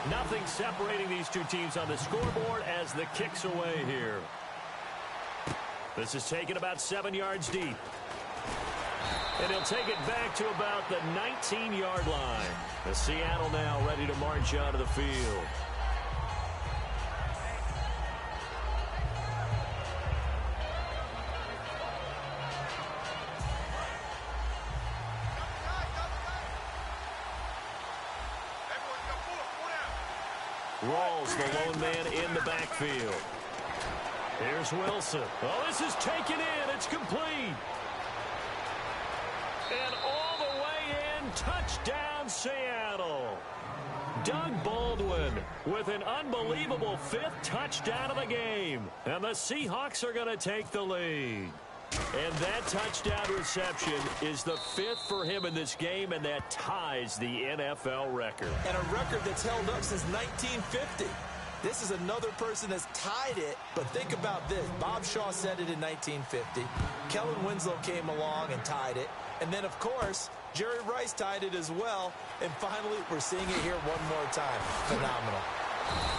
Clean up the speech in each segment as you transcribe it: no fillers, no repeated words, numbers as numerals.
Nothing separating these two teams on the scoreboard as the kick's away here. This is taken about 7 yards deep. And he'll take it back to about the 19-yard line. The Seattle now ready to march onto the field. Rolls the lone man in the backfield. Here's Wilson. Oh, this is taken in. It's complete. And all the way in, touchdown Seattle. Doug Baldwin with an unbelievable 5th touchdown of the game. And the Seahawks are going to take the lead. And that touchdown reception is the 5th for him in this game, and that ties the NFL record. And a record that's held up since 1950. This is another person that's tied it, but think about this. Bob Shaw said it in 1950. Kellen Winslow came along and tied it. And then, of course, Jerry Rice tied it as well. And finally, we're seeing it here one more time. Phenomenal.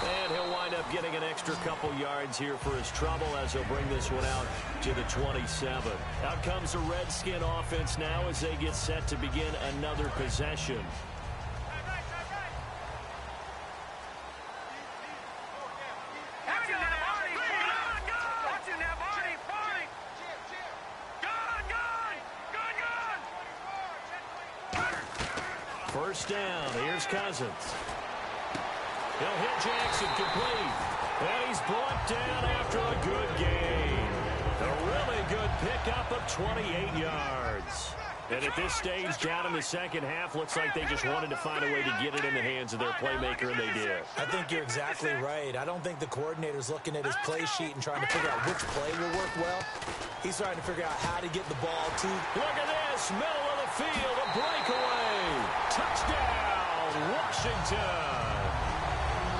And he'll wind up getting an extra couple yards here for his trouble as he'll bring this one out to the 27. Out comes the Redskin offense now as they get set to begin another possession. First down, here's Cousins. He'll hit Jackson complete. And he's brought down after a good gain. A really good pickup of 28 yards. And at this stage, down in the second half, looks like they just wanted to find a way to get it in the hands of their playmaker, and they did. I think you're exactly right. I don't think the coordinator's looking at his play sheet and trying to figure out which play will work well. He's trying to figure out how to get the ball to. Look at this, middle of the field, a breakaway. Touchdown, Washington.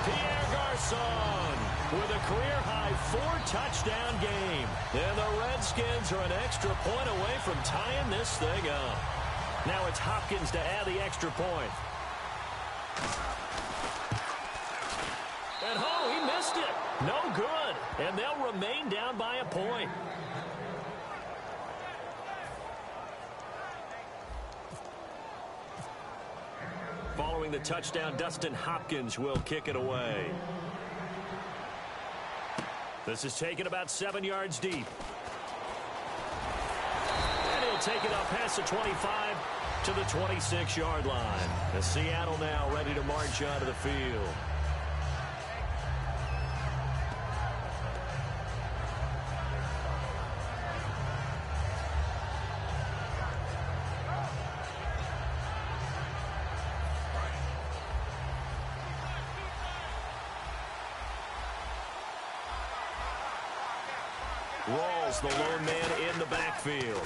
Pierre Garçon with a career-high 4-touchdown game. And the Redskins are an extra point away from tying this thing up. Now it's Hopkins to add the extra point. And oh, he missed it. No good. And they'll remain down by a point. Following the touchdown, Dustin Hopkins will kick it away. This is taken about 7 yards deep. And he'll take it up past the 25 to the 26-yard line. The Seattle now ready to march onto the field. Rolls the lone man in the backfield.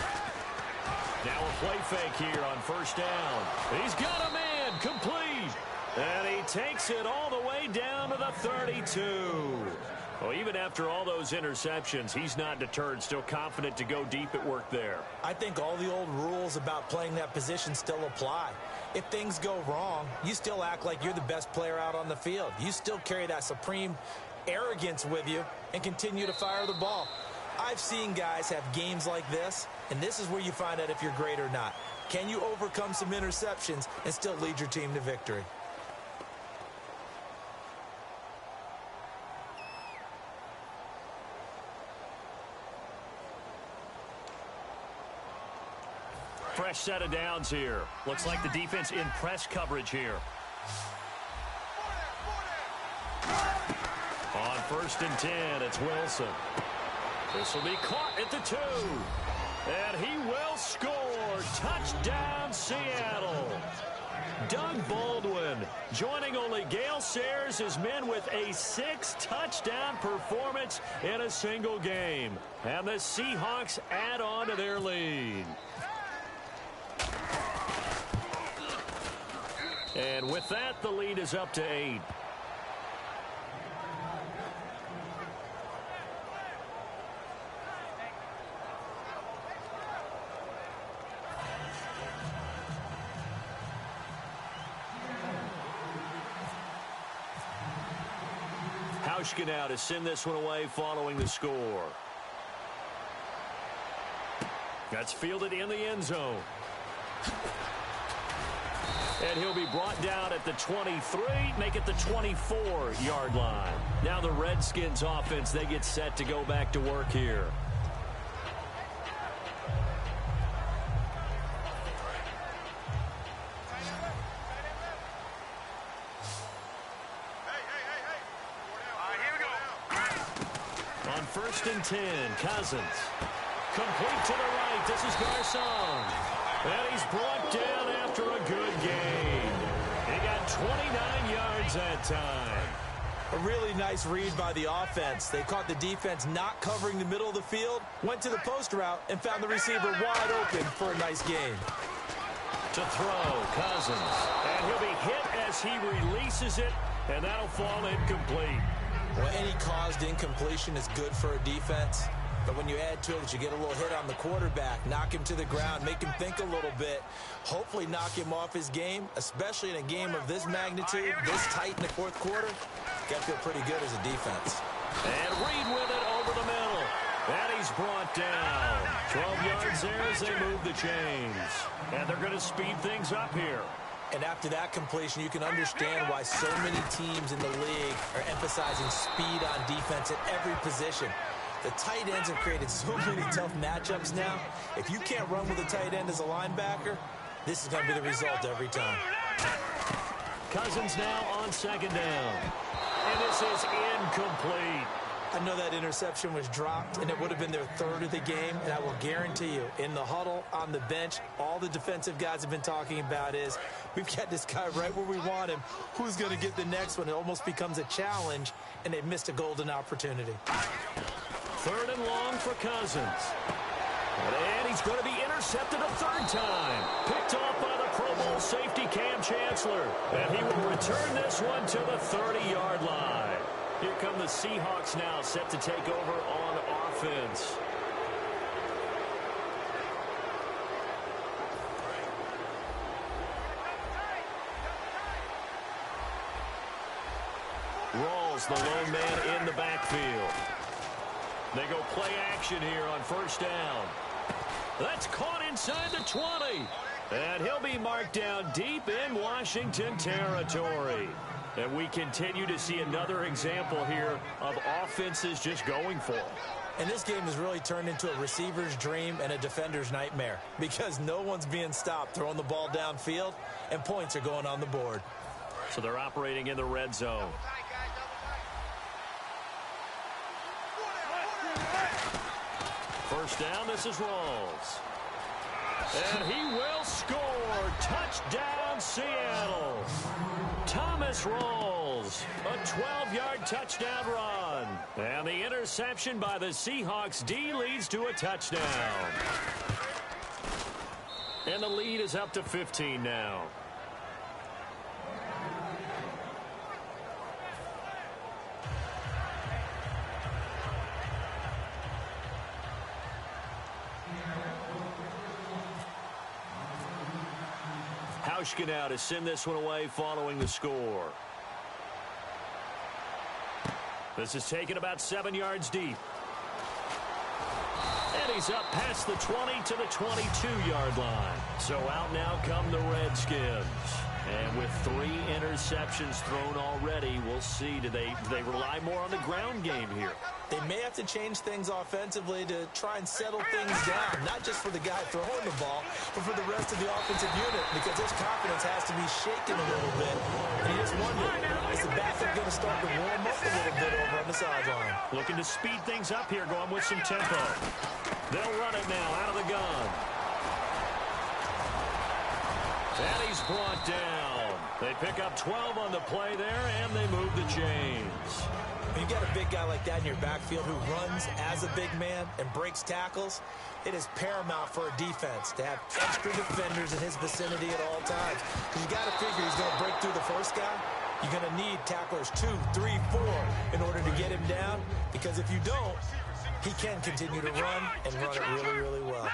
Now a play fake here on first down. He's got a man complete. And he takes it all the way down to the 32. Well, even after all those interceptions, he's not deterred, still confident to go deep at work there. I think all the old rules about playing that position still apply. If things go wrong, you still act like you're the best player out on the field. You still carry that supreme arrogance with you and continue to fire the ball. I've seen guys have games like this, and this is where you find out if you're great or not. Can you overcome some interceptions and still lead your team to victory? Fresh set of downs here. Looks like the defense in press coverage here. On first and 10, it's Wilson. This will be caught at the 2. And he will score. Touchdown, Seattle. Doug Baldwin joining only Gale Sayers' his men with a 6-touchdown performance in a single game. And the Seahawks add on to their lead. And with that, the lead is up to 8. Hauschka now to send this one away following the score. That's fielded in the end zone. And he'll be brought down at the 23, make it the 24-yard line. Now the Redskins offense, they get set to go back to work here. On 1st and 10, Cousins. Complete to the right. This is Garcon. And he's brought down after a good gain. He got 29 yards that time. A really nice read by the offense. They caught the defense not covering the middle of the field, went to the post route, and found the receiver wide open for a nice gain. To throw, Cousins. And he'll be hit as he releases it, and that'll fall incomplete. Well, any caused incompletion is good for a defense. But when you add to it that you get a little hit on the quarterback, knock him to the ground, make him think a little bit, hopefully knock him off his game, especially in a game of this magnitude, this tight in the fourth quarter, got to feel pretty good as a defense. And Reed with it over the middle. And he's brought down. 12 yards there as they move the chains. And they're going to speed things up here. And after that completion, you can understand why so many teams in the league are emphasizing speed on defense at every position. The tight ends have created so many tough matchups now. If you can't run with a tight end as a linebacker, this is going to be the result every time. Cousins now on 2nd down. And this is incomplete. I know that interception was dropped, and it would have been their 3rd of the game, and I will guarantee you, in the huddle, on the bench, all the defensive guys have been talking about is, we've got this guy right where we want him. Who's going to get the next one? It almost becomes a challenge, and they've missed a golden opportunity. 3rd and long for Cousins. And he's going to be intercepted a 3rd time. Picked off by the Pro Bowl safety Cam Chancellor. And he will return this one to the 30-yard line. Here come the Seahawks now, set to take over on offense. Rawls, the lone man in the backfield. They go play action here on 1st down. That's caught inside the 20. And he'll be marked down deep in Washington territory. And we continue to see another example here of offenses just going for it. And this game has really turned into a receiver's dream and a defender's nightmare because no one's being stopped throwing the ball downfield, and points are going on the board. So they're operating in the red zone. First down, this is Rawls. And he will score. Touchdown, Seattle. Thomas Rawls, a 12-yard touchdown run. And the interception by the Seahawks D leads to a touchdown. And the lead is up to 15 now. Hauschka now to send this one away following the score. This is taken about 7 yards deep. And he's up past the 20 to the 22-yard line. So out now come the Redskins. And with 3 interceptions thrown already, we'll see. Do they rely more on the ground game here? They may have to change things offensively to try and settle things down, not just for the guy throwing the ball, but for the rest of the offensive unit, because his confidence has to be shaken a little bit. And you just wonder, is the backup going to start to warm up a little bit over on the sideline? Looking to speed things up here, going with some tempo. They'll run it now out of the gun. And he's brought down. They pick up 12 on the play there, and they move the chains. When you got a big guy like that in your backfield who runs as a big man and breaks tackles, it is paramount for a defense to have extra defenders in his vicinity at all times. Because you got to figure he's going to break through the first guy. You're going to need tacklers 2, 3, 4 in order to get him down. Because if you don't, he can continue to run and run it really, really well.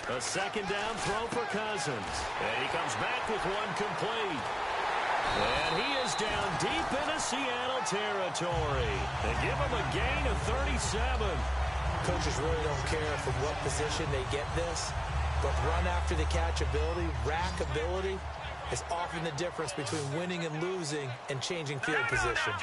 A second down throw for Cousins. And he comes back with one complete. And he is touchdown deep into Seattle territory. They give him a gain of 37. Coaches really don't care from what position they get this, but run after the catch ability, rack ability, is often the difference between winning and losing and changing field position.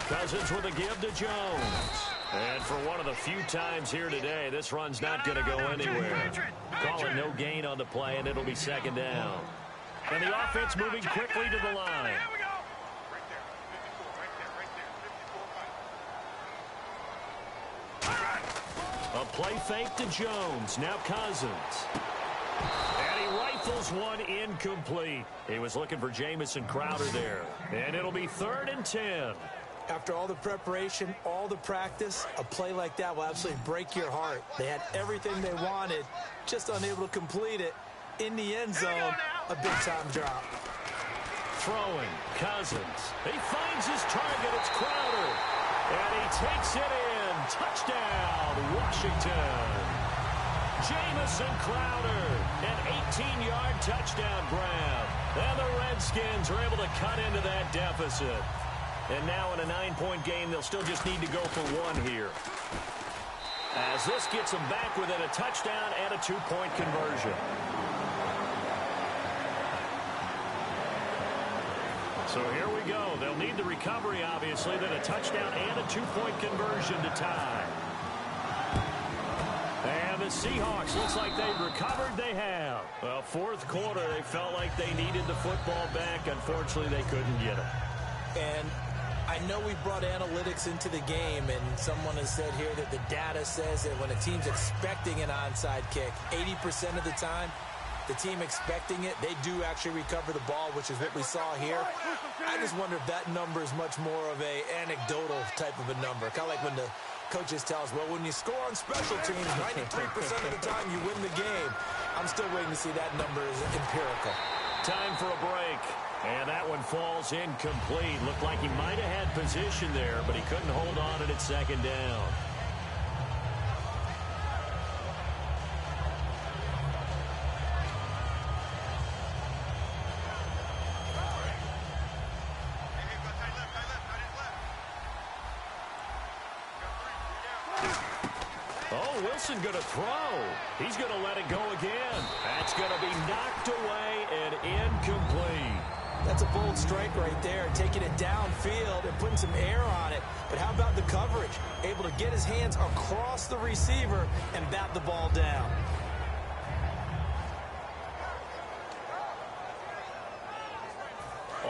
Cousins with a give to Jones. And for one of the few times here today, this run's not going to go anywhere. Call it no gain on the play, and it'll be second down. And the offense moving quickly to the line. A play fake to Jones. Now Cousins. And he rifles one incomplete. He was looking for Jamison Crowder there. And it'll be 3rd and 10. After all the preparation, all the practice, a play like that will absolutely break your heart. They had everything they wanted, just unable to complete it. In the end zone, a big-time drop. Throwing, Cousins. He finds his target. It's Crowder. And he takes it in. Touchdown, Washington. Jamison Crowder, an 18-yard touchdown grab. And the Redskins are able to cut into that deficit. And now in a 9-point game, they'll still just need to go for one here. As this gets them back within a touchdown and a 2-point conversion. So here we go. They'll need the recovery, obviously, then a touchdown and a 2-point conversion to tie. And the Seahawks, looks like they've recovered. They have. Well, fourth quarter, they felt like they needed the football back. Unfortunately, they couldn't get it. And I know we brought analytics into the game, and someone has said here that the data says that when a team's expecting an onside kick, 80% of the time, the team expecting it, they do actually recover the ball, which is what we saw here. I just wonder if that number is much more of a anecdotal type of a number. Kind of like when the coaches tell us, well, when you score on special teams, 93% of the time you win the game. I'm still waiting to see that number is empirical. Time for a break. And that one falls incomplete. Looked like he might have had position there, but he couldn't hold on to it at second down. Oh, Wilson going to throw. He's going to let it go again. That's going to be knocked away and incomplete. That's a bold strike right there, taking it downfield and putting some air on it. But how about the coverage? Able to get his hands across the receiver and bat the ball down.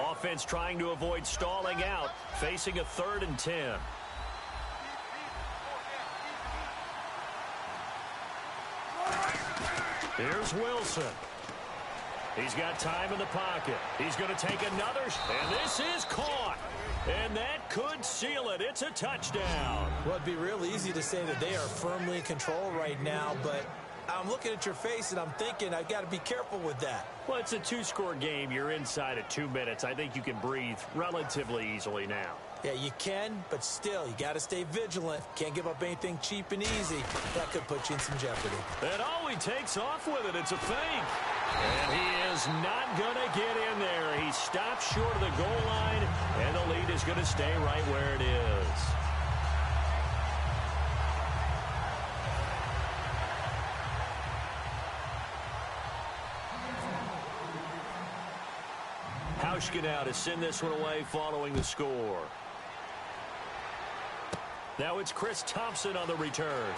Offense trying to avoid stalling out, facing a 3rd and 10. Here's Wilson. He's got time in the pocket. He's going to take another, and this is caught. And that could seal it. It's a touchdown. Well, it'd be real easy to say that they are firmly in control right now, but I'm looking at your face and I'm thinking I've got to be careful with that. Well, it's a 2-score game. You're inside of 2 minutes. I think you can breathe relatively easily now. Yeah, you can, but still, you got to stay vigilant. Can't give up anything cheap and easy. That could put you in some jeopardy. And all he takes off with it, it's a fake. And he is not going to get in there. He stops short of the goal line, and the lead is going to stay right where it is. Hauschka now to send this one away following the score. Now it's Chris Thompson on the return.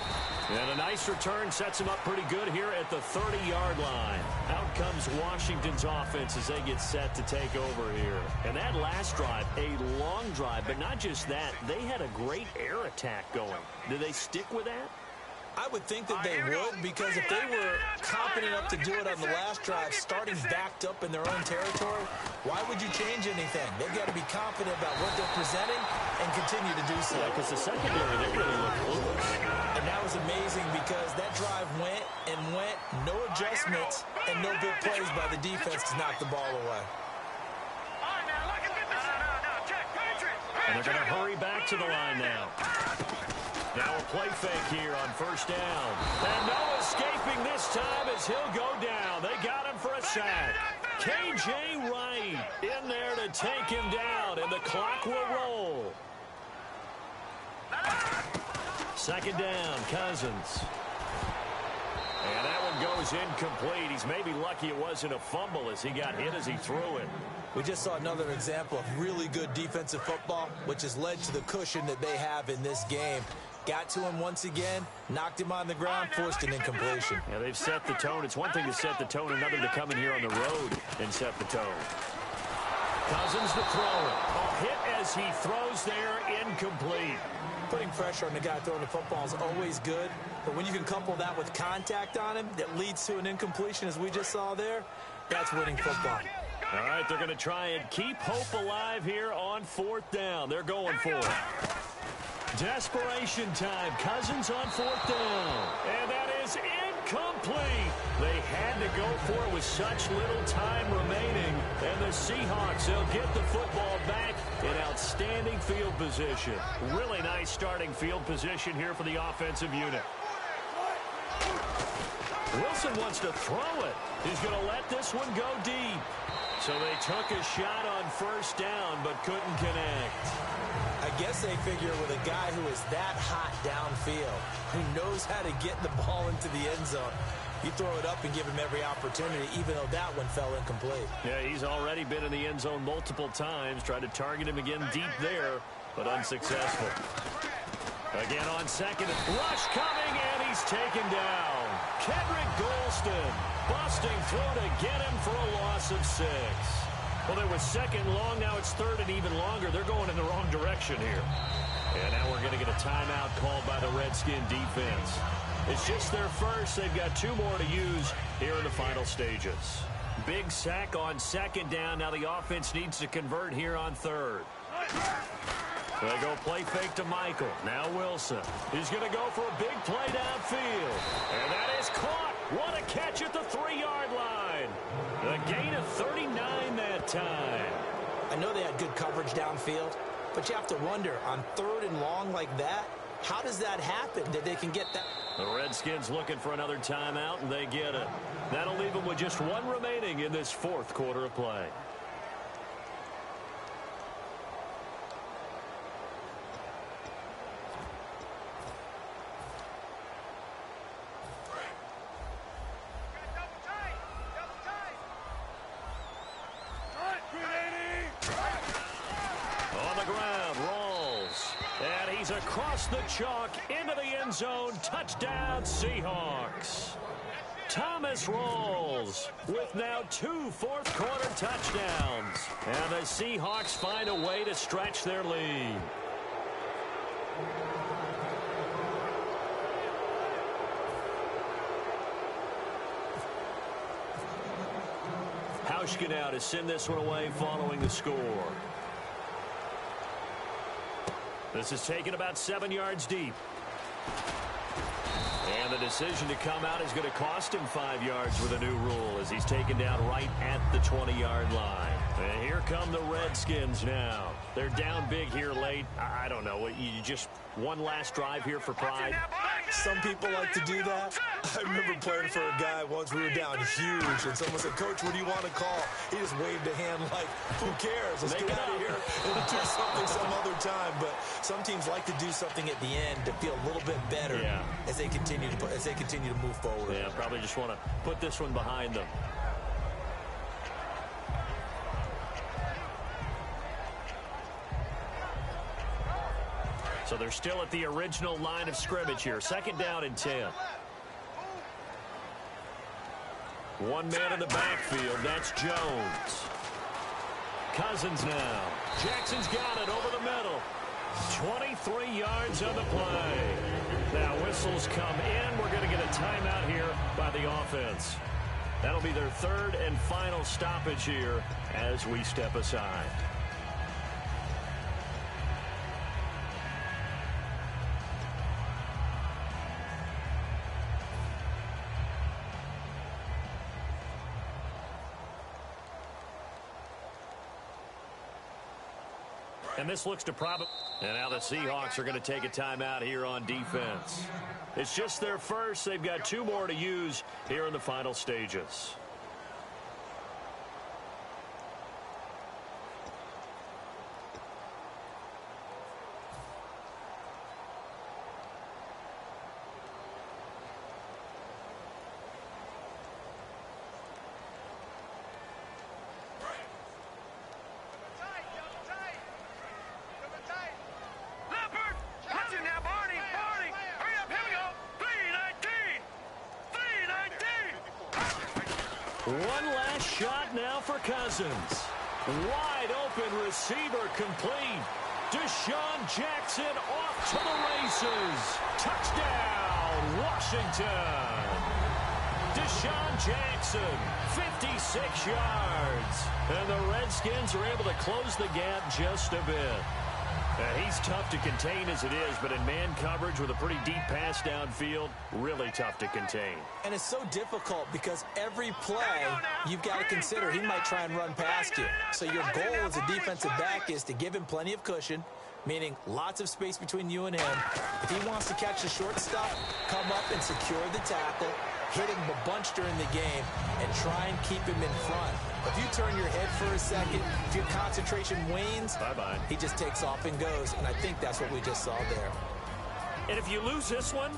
And a nice return sets him up pretty good here at the 30-yard line. Out comes Washington's offense as they get set to take over here. And that last drive, a long drive, but not just that. They had a great air attack going. Do they stick with that? I would think that they would, because if they were confident enough to do it on the last drive, starting backed up in their own territory, why would you change anything? They've got to be confident about what they're presenting and continue to do so. Yeah, because the secondary, they really look clueless. And that was amazing because that drive went and went, no adjustments, and no big plays by the defense to knock the ball away. And they're going to hurry back to the line now. Now a play fake here on first down. And no escaping this time as he'll go down. They got him for a sack. K.J. Wright in there to take him down, and the clock will roll. Second down, Cousins. And that one goes incomplete. He's maybe lucky it wasn't a fumble as he got hit as he threw it. We just saw another example of really good defensive football, which has led to the cushion that they have in this game. Got to him once again, knocked him on the ground, forced an incompletion. Yeah, they've set the tone. It's one thing to set the tone, another to come in here on the road and set the tone. Cousins to throw it. A hit as he throws there, incomplete. Putting pressure on the guy throwing the football is always good, but when you can couple that with contact on him that leads to an incompletion, as we just saw there, that's winning football. All right, they're going to try and keep hope alive here on fourth down. They're going for it. Desperation time. Cousins on fourth down. And that is incomplete. They had to go for it with such little time remaining. And the Seahawks, they'll get the football back in outstanding field position. Really nice starting field position here for the offensive unit. Wilson wants to throw it. He's going to let this one go deep. So they took a shot on first down, but couldn't connect. I guess they figure with a guy who is that hot downfield, who knows how to get the ball into the end zone, you throw it up and give him every opportunity, even though that one fell incomplete. Yeah, he's already been in the end zone multiple times. Tried to target him again deep there, but unsuccessful. Again on second. Rush coming, and he's taken down. Kendrick Golston busting through to get him for a loss of 6. Well, it was second long. Now it's third and even longer. They're going in the wrong direction here. And now we're going to get a timeout called by the Redskin defense. It's just their first. They've got 2 more to use here in the final stages. Big sack on second down. Now the offense needs to convert here on third. They go play fake to Michael. Now Wilson. He's going to go for a big play downfield. And that is caught. What a catch at the 3-yard line. The gain of 39 that time. I know they had good coverage downfield, but you have to wonder, on third and long like that, how does that happen that they can get that? The Redskins looking for another timeout, and they get it. That'll leave them with just 1 remaining in this fourth quarter of play. Across the chalk, into the end zone, touchdown Seahawks. Thomas Rawls with now 2 fourth-quarter touchdowns. And the Seahawks find a way to stretch their lead. Hauschka now to send this one away following the score. This is taken about 7 yards deep. And the decision to come out is going to cost him 5 yards with a new rule as he's taken down right at the 20-yard line. And here come the Redskins now. They're down big here late. I don't know. You just one last drive here for pride? Some people like to do that. I remember playing for a guy once. We were down huge, and someone said, "Coach, what do you want to call?" He just waved a hand like, "Who cares? Let's get out of here and do something some other time." But some teams like to do something at the end to feel a little bit better as they continue to move forward. Yeah, probably just want to put this one behind them. So they're still at the original line of scrimmage here. Second down and 10. 1 man in the backfield. That's Jones. Cousins now. Jackson's got it over the middle. 23 yards on the play. Now whistles come in. We're going to get a timeout here by the offense. That'll be their third and final stoppage here as we step aside. And this looks to probably... And now the Seahawks are going to take a timeout here on defense. It's just their first. They've got 2 more to use here in the final stages. One last shot now for Cousins. Wide open receiver complete. Deshaun Jackson off to the races. Touchdown, Washington. Deshaun Jackson, 56 yards. And the Redskins are able to close the gap just a bit. He's tough to contain as it is, but in man coverage with a pretty deep pass downfield, really tough to contain. And it's so difficult because every play you've got to consider he might try and run past you. So your goal as a defensive back is to give him plenty of cushion, meaning lots of space between you and him. If he wants to catch the short stuff, come up and secure the tackle, hit him a bunch during the game, and try and keep him in front. If you turn your head for a second, if your concentration wanes, bye-bye. He just takes off and goes, and I think that's what we just saw there. And if you lose this one,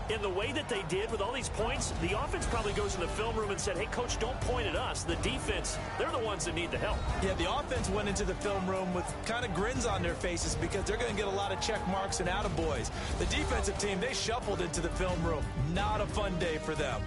in the way that they did with all these points, the offense probably goes in the film room and said, hey, coach, don't point at us. The defense, they're the ones that need the help. Yeah, the offense went into the film room with kind of grins on their faces because they're going to get a lot of check marks and attaboys. The defensive team, they shuffled into the film room. Not a fun day for them.